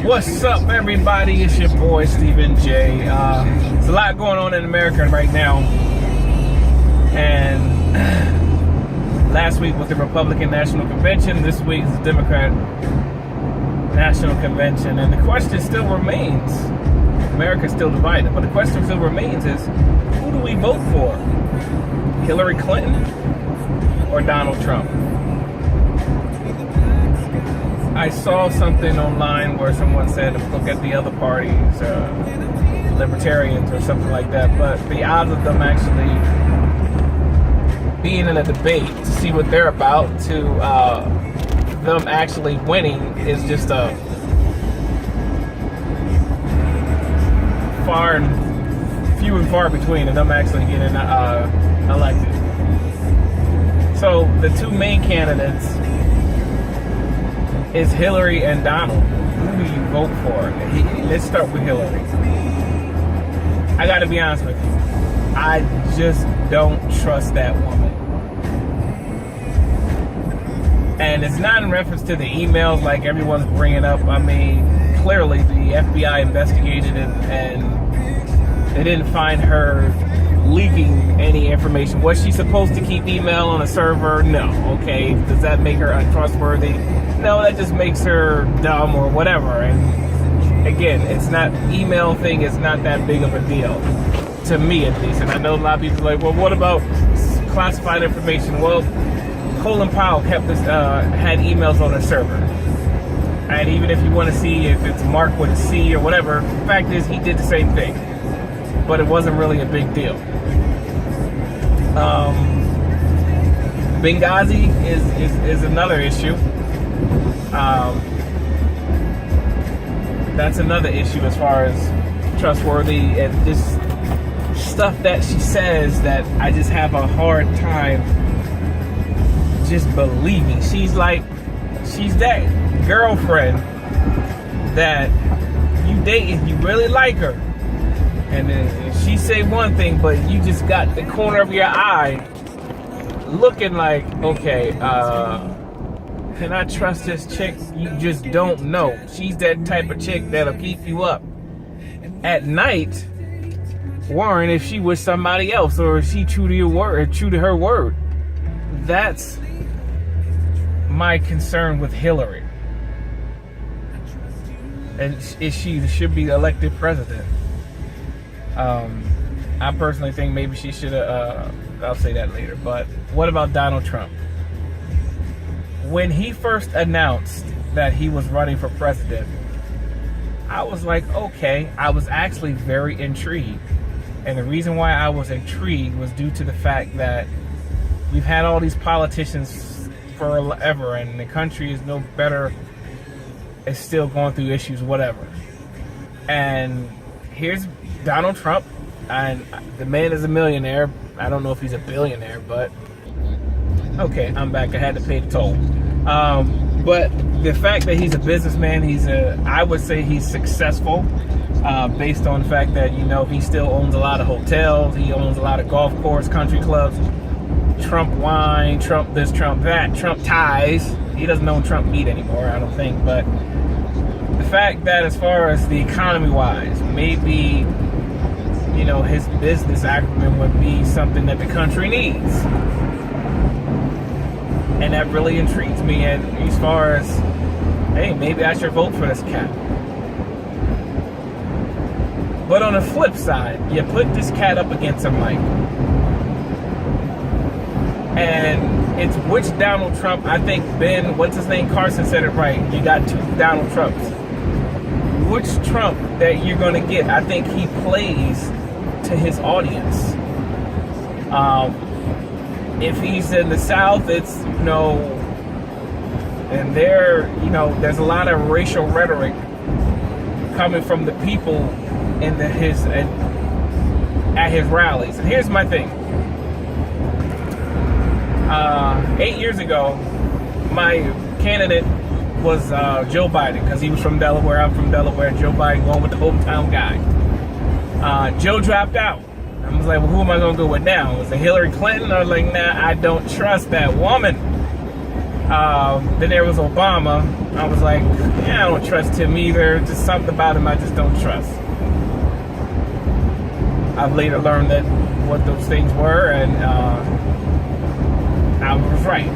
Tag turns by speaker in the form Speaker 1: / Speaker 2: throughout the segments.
Speaker 1: What's up, everybody? It's your boy Stephen J. There's a lot going on in America right now, and last week was the Republican National Convention. This week is the Democrat National Convention, and the question still remains. America's still divided, but the question still remains is, who do we vote for? Hillary Clinton or Donald Trump? I saw something online where someone said, look at the other parties, libertarians or something like that, but the odds of them actually being in a debate to see what they're about to them actually winning is just a few and far between of them actually getting elected. So the two main candidates is Hillary and Donald. Who do you vote for? Let's start with Hillary. I gotta be honest with you. I just don't trust that woman. And it's not in reference to the emails like everyone's bringing up. I mean, clearly the FBI investigated it and they didn't find her leaking any information. Was she supposed to keep email on a server? No. Okay. Does that make her untrustworthy? No, that just makes her dumb or whatever. And again, it's not, email thing is not that big of a deal to me, at least. And I know a lot of people are like, well, what about classified information? Well, Colin Powell had emails on a server. And even if you want to see if it's marked with a C or whatever, the fact is he did the same thing. But it wasn't really a big deal. Benghazi is another issue. That's another issue as far as trustworthy and just stuff that she says that I just have a hard time just believing. She's that girlfriend that you date if you really like her, and then she say one thing, but you just got the corner of your eye looking like, okay, can I trust this chick? You just don't know. She's that type of chick that'll keep you up at night, worrying if she was somebody else or if she true to your word or true to her word. That's my concern with Hillary. And if she should be elected president. I personally think maybe she should have, I'll say that later. But what about Donald Trump? When he first announced that he was running for president, I was like, okay, I was actually very intrigued. And the reason why I was intrigued was due to the fact that we've had all these politicians forever and the country is no better. It's still going through issues, whatever. And here's Donald Trump, and the man is a millionaire. I don't know if he's a billionaire, but okay, I'm back. I had to pay the toll. But the fact that he's a businessman, I would say he's successful, based on the fact that, you know, he still owns a lot of hotels, he owns a lot of golf course, country clubs, Trump wine, Trump this, Trump that, Trump ties. He doesn't own Trump meat anymore, I don't think, but the fact that as far as the economy-wise, maybe, you know, his business acumen would be something that the country needs. And that really intrigues me. And as far as, hey, maybe I should vote for this cat. But on the flip side, you put this cat up against a mic. And it's which Donald Trump, I think Carson said it right. You got two Donald Trumps. Which Trump that you're going to get? I think he plays to his audience. If he's in the South, it's, you know, and there's a lot of racial rhetoric coming from the people at his rallies. And here's my thing. 8 years ago, my candidate was Joe Biden, because he was from Delaware. I'm from Delaware. Joe Biden going with the hometown guy. Joe dropped out. I was like, well, who am I going to go with now? Was it Hillary Clinton? I was like, nah, I don't trust that woman. Then there was Obama. I was like, yeah, I don't trust him either. Just something about him I just don't trust. I've later learned that what those things were, and I was right.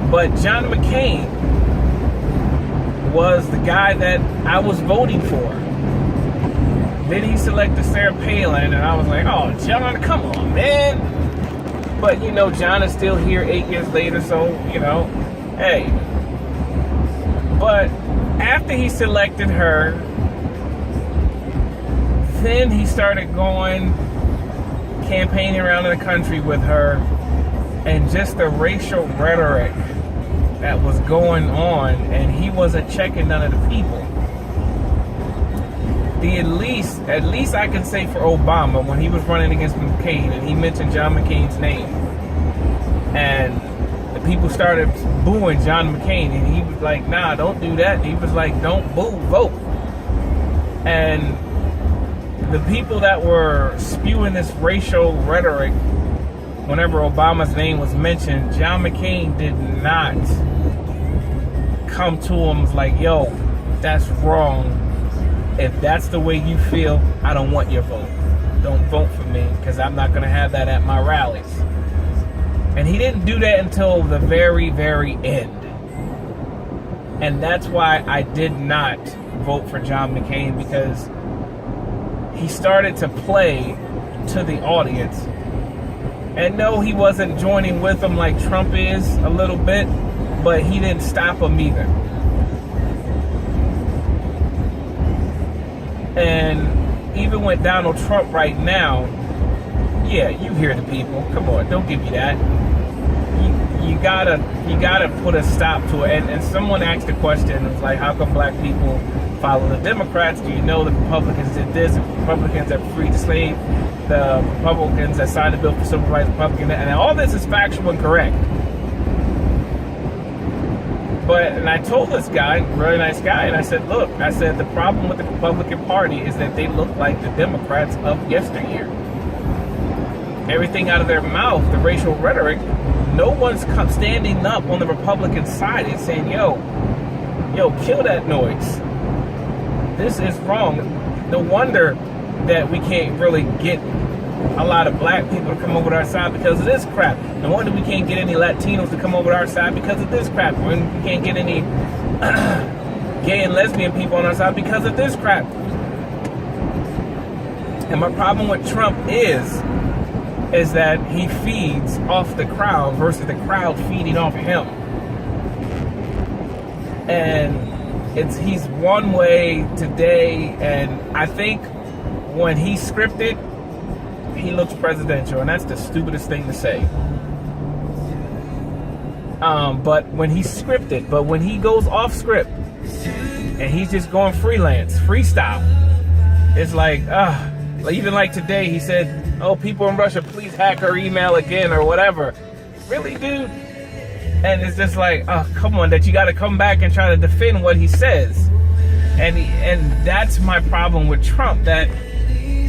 Speaker 1: But John McCain was the guy that I was voting for. Then he selected Sarah Palin, and I was like, oh, John, come on, man. But, you know, John is still here 8 years later, so, you know, hey. But after he selected her, then he started going campaigning around in the country with her, and just the racial rhetoric that was going on, and he wasn't checking none of the people. At least I can say for Obama, when he was running against McCain and he mentioned John McCain's name, and the people started booing John McCain, and he was like, nah, don't do that. And he was like, don't boo, vote. And the people that were spewing this racial rhetoric, whenever Obama's name was mentioned, John McCain did not come to him like, yo, that's wrong. If that's the way you feel, I don't want your vote. Don't vote for me, because I'm not going to have that at my rallies. And he didn't do that until the very, very end. And that's why I did not vote for John McCain, because he started to play to the audience. And no, he wasn't joining with them like Trump is a little bit, but he didn't stop him either. And even with Donald Trump right now, yeah, you hear the people. Come on, don't give me that. You gotta put a stop to it. And someone asked a question. It was like, how come black people follow the Democrats? Do you know the Republicans did this? The Republicans that freed the slave, the Republicans that signed the bill for civil rights, Republicans, and all this is factual and correct. And I told this guy, really nice guy, and I said, look, the problem with the Republican Party is that they look like the Democrats of yesteryear. Everything out of their mouth, the racial rhetoric, no one's standing up on the Republican side and saying, yo, kill that noise. This is wrong. No wonder that we can't really get a lot of black people to come over to our side because of this crap. No wonder we can't get any Latinos to come over to our side because of this crap. We can't get any gay and lesbian people on our side because of this crap. And my problem with Trump is that he feeds off the crowd versus the crowd feeding off him. And he's one way today, and I think when he's scripted, he looks presidential, and that's the stupidest thing to say. But when he's scripted, but when he goes off script and he's just going freestyle, it's like, even like today, he said, oh, people in Russia, please hack her email again or whatever. Really, dude? And it's just like, oh, come on, that you got to come back and try to defend what he says. And that's my problem with Trump, that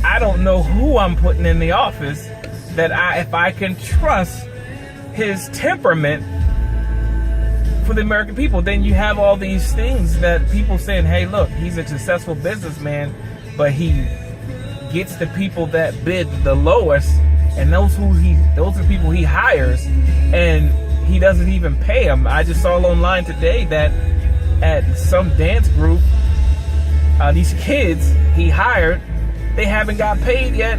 Speaker 1: I don't know who I'm putting in the office, that if I can trust his temperament for the American people. Then you have all these things that people saying, hey, look, he's a successful businessman, but he gets the people that bid the lowest, and those are people he hires, and he doesn't even pay them. I just saw online today that at some dance group, these kids he hired, they haven't got paid yet.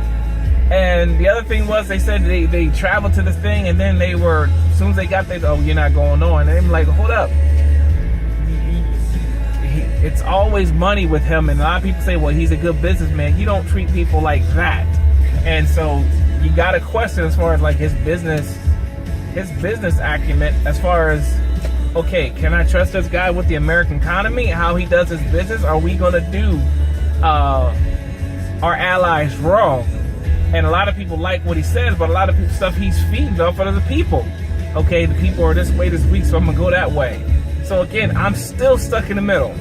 Speaker 1: And the other thing was, they said they traveled to this thing, and then they were, as soon as they got there, oh, you're not going on. And I'm like, hold up. It's always money with him, and a lot of people say, well, he's a good businessman. You don't treat people like that. And so you got to question as far as like his business acumen, as far as, okay, can I trust this guy with the American economy, how he does his business? Are we going to do our allies wrong? And a lot of people like what he says, but a lot of stuff he's feeding off of the people. Okay, the people are this way this week, so I'm going to go that way. So again, I'm still stuck in the middle.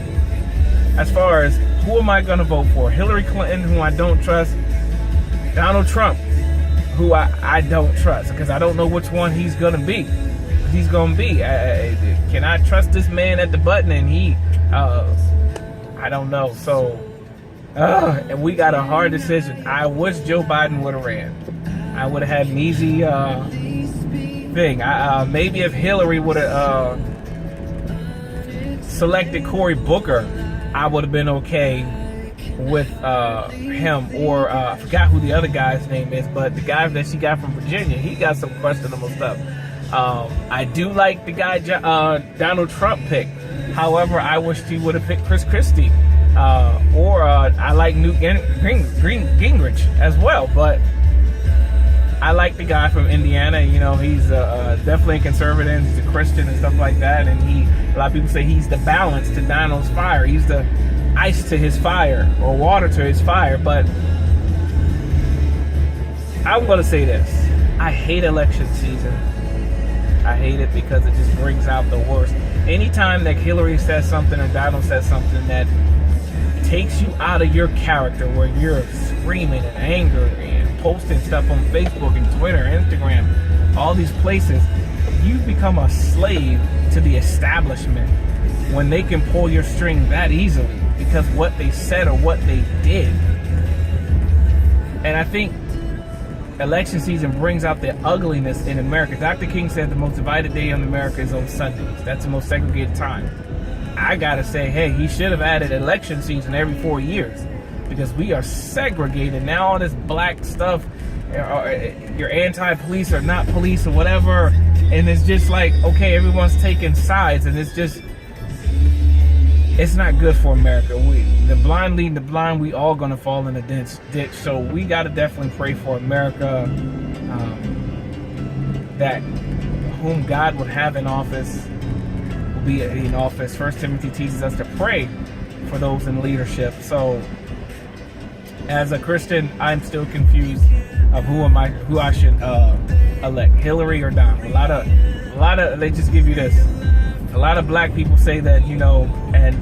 Speaker 1: As far as who am I going to vote for? Hillary Clinton, who I don't trust. Donald Trump, who I don't trust, because I don't know which one he's going to be. he's gonna be. Can I trust this man at the button? And he, I don't know. So, and we got a hard decision. I wish Joe Biden would have ran. I would have had an easy thing. Maybe if Hillary would have selected Cory Booker, I would have been okay with him, or I forgot who the other guy's name is, but the guy that she got from Virginia, he got some questionable stuff. I do like the guy Donald Trump picked. However, I wish he would have picked Chris Christie, or I like Newt Gingrich as well, but I like the guy from Indiana. You know, he's definitely a conservative, he's a Christian and stuff like that, and a lot of people say he's the balance to Donald's fire. He's the ice to his fire, or water to his fire. But I'm going to say this. I hate election season. I hate it because it just brings out the worst. Anytime that Hillary says something or Donald says something that takes you out of your character, where you're screaming and angry and posting stuff on Facebook and Twitter, Instagram, all these places, you become a slave to the establishment when they can pull your string that easily because what they said or what they did. And I think election season brings out the ugliness in America. Dr. King said the most divided day in America is on Sundays. That's the most segregated time. I gotta say, hey, he should have added election season every 4 years, because we are segregated now. All this black stuff, you're anti-police or not police or whatever, and it's just like, okay, everyone's taking sides, and it's not good for America. The blind leading the blind, we all gonna fall in a ditch. So we gotta definitely pray for America, that whom God would have in office will be in office. 1 Timothy teaches us to pray for those in leadership. So as a Christian, I'm still confused of who I should elect, Hillary or Donald. A lot of they just give you this. A lot of black people say that, you know, and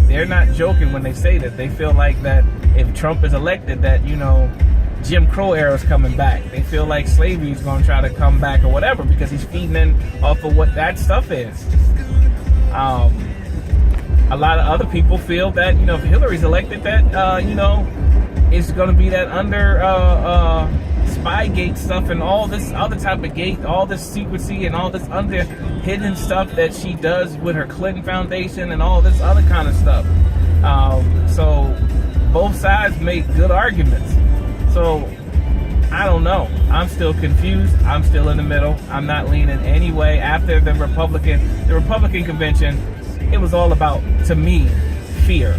Speaker 1: they're not joking when they say that. They feel like that if Trump is elected, that, you know, Jim Crow era is coming back. They feel like slavery is going to try to come back or whatever, because he's feeding in off of what that stuff is. A lot of other people feel that, you know, if Hillary's elected, that, you know, it's going to be that under Spygate stuff and all this other type of gate, all this secrecy and all this under hidden stuff that she does with her Clinton Foundation and all this other kind of stuff. So both sides make good arguments. So I don't know. I'm still confused. I'm still in the middle. I'm not leaning any way. After the Republican convention, it was all about, to me, fear.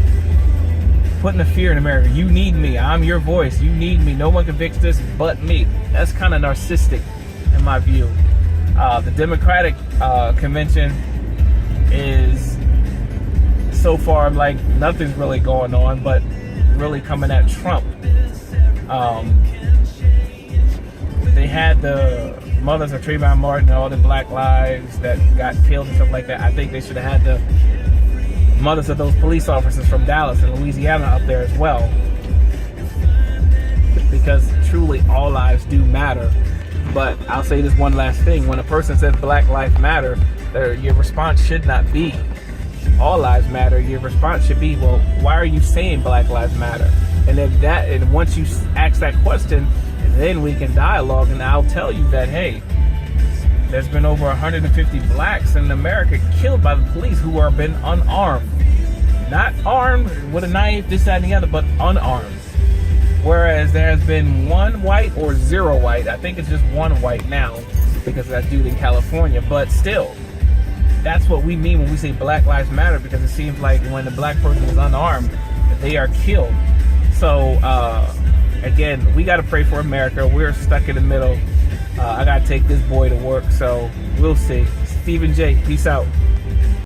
Speaker 1: Putting the fear in America. You need me. I'm your voice. You need me. No one can fix this but me. That's kind of narcissistic in my view. The Democratic convention is so far like nothing's really going on, but really coming at Trump. They had the mothers of Trayvon Martin and all the black lives that got killed and stuff like that. I think they should have had the mothers of those police officers from Dallas and Louisiana up there as well, because truly all lives do matter. But I'll say this one last thing: when a person says Black Lives Matter, your response should not be all lives matter. Your response should be, well, why are you saying Black Lives Matter? And if that, and once you ask that question, then we can dialogue, and I'll tell you that, hey, there's been over 150 blacks in America killed by the police who have been unarmed. Not armed with a knife, this, that, and the other, but unarmed. Whereas there has been one white or zero white. I think it's just one white now because of that dude in California. But still, that's what we mean when we say Black Lives Matter, because it seems like when the black person is unarmed, they are killed. So, again, we got to pray for America. We're stuck in the middle. I got to take this boy to work, so we'll see. Stephen J, peace out.